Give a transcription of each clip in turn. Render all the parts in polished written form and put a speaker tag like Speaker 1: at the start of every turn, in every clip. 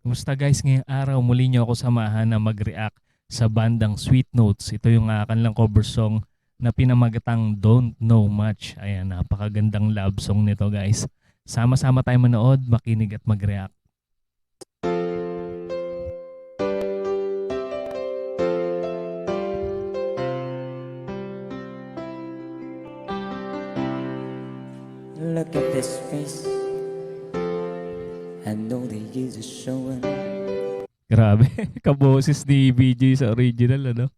Speaker 1: Kumusta guys? Ngayong araw muli niyo ako samahan na mag-react sa bandang Sweet Notes. Ito yung kanilang cover song na pinamagatang Don't Know Much. Ayan, napakagandang love song nito guys. Sama-sama tayo manood, makinig at mag-react.
Speaker 2: Look at this face. I know the years are showing.
Speaker 1: Grabe, kaboses ni BJ sa original, ano?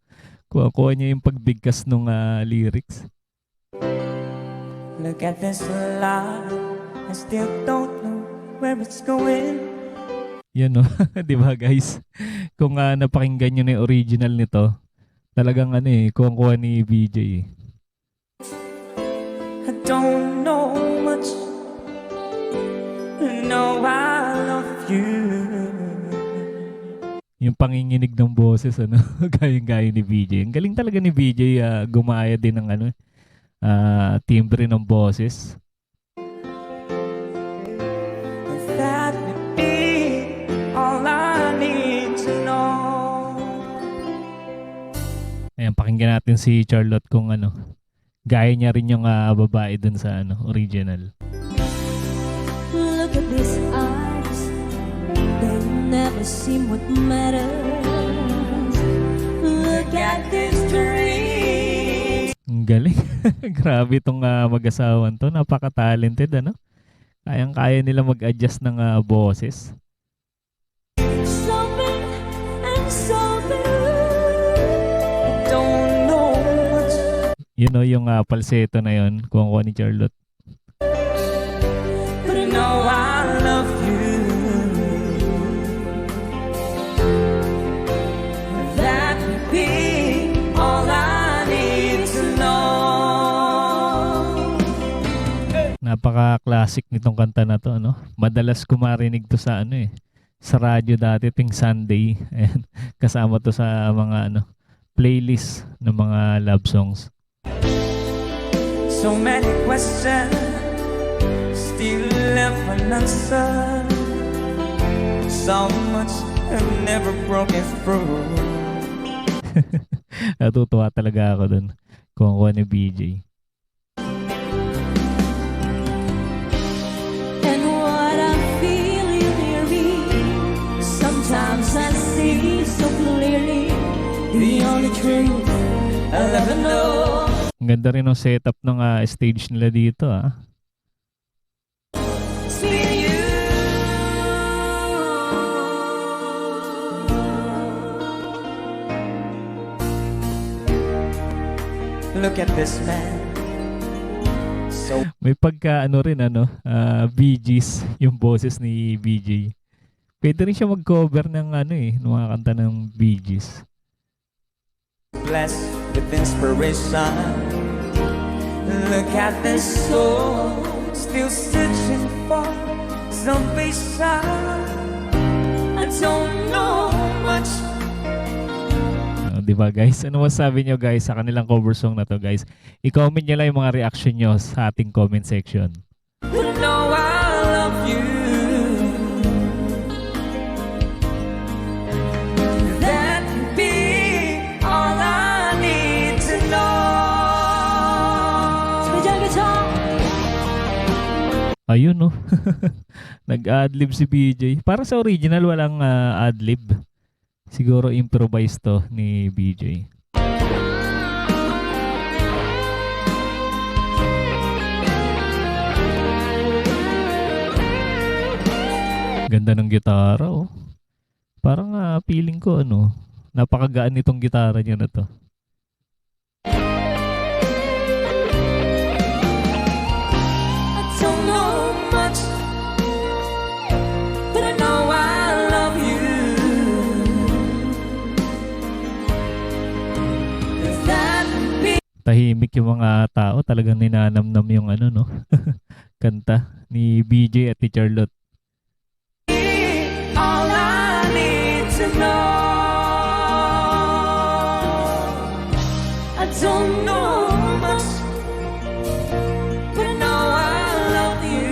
Speaker 1: Kuha-kuha niya yung pagbigkas ng lyrics.
Speaker 2: Look at this life. I still don't know where it's going.
Speaker 1: Yan no, di ba guys? Kung napakinggan niyo na yung original nito, talagang kuha-kuha ni BJ eh.
Speaker 2: I don't know much. No, I love you.
Speaker 1: Yung panginginig ng boses, ano, gayang-gaya ni BJ. Ang galing talaga ni BJ, gumaya din ng timbre ng boses.
Speaker 2: That would be all I need to know.
Speaker 1: Ayan, pakinggan natin si Charlotte kung gaya niya rin yung babae dun sa original.
Speaker 3: Look at these eyes, they never seem what matters. Look at these dreams.
Speaker 1: Ang galing. Grabe itong mag-asawan to. Napaka-talented, ano? Kayang-kaya nila mag-adjust ng boses.
Speaker 3: So big and so blue.
Speaker 2: Don't know much.
Speaker 1: You know, yung falsetto na yun, kuha ni Charlotte.
Speaker 2: But I know I love you. That would be all I need to know.
Speaker 1: Napaka-classic nitong kanta na to, ano? Madalas kumarinig to sa sa radyo dati ting Sunday. Ayan, kasama to sa mga playlist ng mga love songs.
Speaker 2: So many questions still left unanswered. So much have never broken through.
Speaker 1: Natutuwa talaga ako dun kung kuha ni BJ.
Speaker 3: And what I'm feeling near me, sometimes I see so clearly.
Speaker 2: The only truth I'll ever know.
Speaker 1: Ang ganda rin ng setup ng stage nila dito, ah.
Speaker 2: See you. Look at this man. So
Speaker 1: May pagka rin Bee Gees yung boses ni BJ. Pwede rin siya mag-cover ng ng mga kanta ng Bee Gees.
Speaker 2: blessed with inspiration. Look at this soul, still searching for salvation. I don't know much.
Speaker 1: Di ba guys? Ano masabi nyo guys sa kanilang cover song na to guys? I-comment nyo lang yung mga reaction nyo sa ating comment section.
Speaker 2: But I know I love you. That could be all I need to know.
Speaker 3: Special guitar.
Speaker 1: Ayun no. Nag-adlib si BJ. Para sa original walang adlib. Siguro improvise to ni BJ. Ganda ng gitara oh. Parang feeling ko napakagaan nitong gitara niya na to.
Speaker 2: I don't know much, but I know I love you. That would be
Speaker 1: Tahimik yung mga tao, talagang ninanamnam yung kanta ni BJ at ni Charlotte.
Speaker 2: all I need to know. I don't know much, but I know I love you.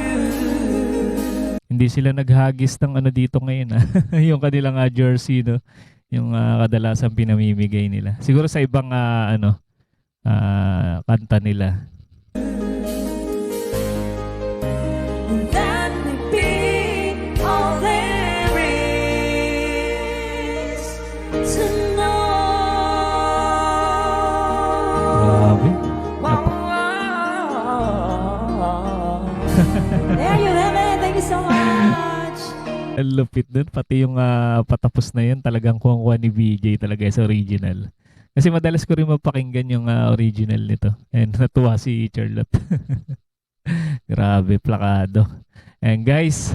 Speaker 1: Hindi sila naghagis ng ano dito ngayon ah. Yung kanilang jersey no, yung kadalasan pinamimigay nila. Siguro sa ibang kanta nila.
Speaker 3: That may be all there is to know.
Speaker 1: Grabe.
Speaker 3: There you have it. Thank you so much.
Speaker 1: Ang lupit dun. Pati yung patapos na yun, talagang kuha ni BJ talaga sa original. Kasi madalas ko rin mapakinggan yung original nito. And natuwa si Charlotte. Grabe, plakado. And guys,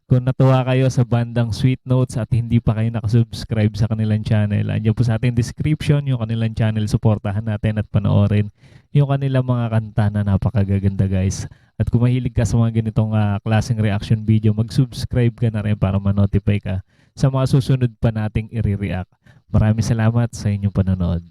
Speaker 1: kung natuwa kayo sa bandang Sweet Notes at hindi pa kayo nakasubscribe sa kanilang channel, andyan po sa ating description yung kanilang channel. Suportahan natin at panoorin yung kanilang mga kanta na napakagaganda guys. At kung mahilig ka sa mga ganitong klaseng reaction video, mag-subscribe ka na rin para ma-notify ka sa mga susunod pa nating i-react. Maraming salamat sa inyong panonood.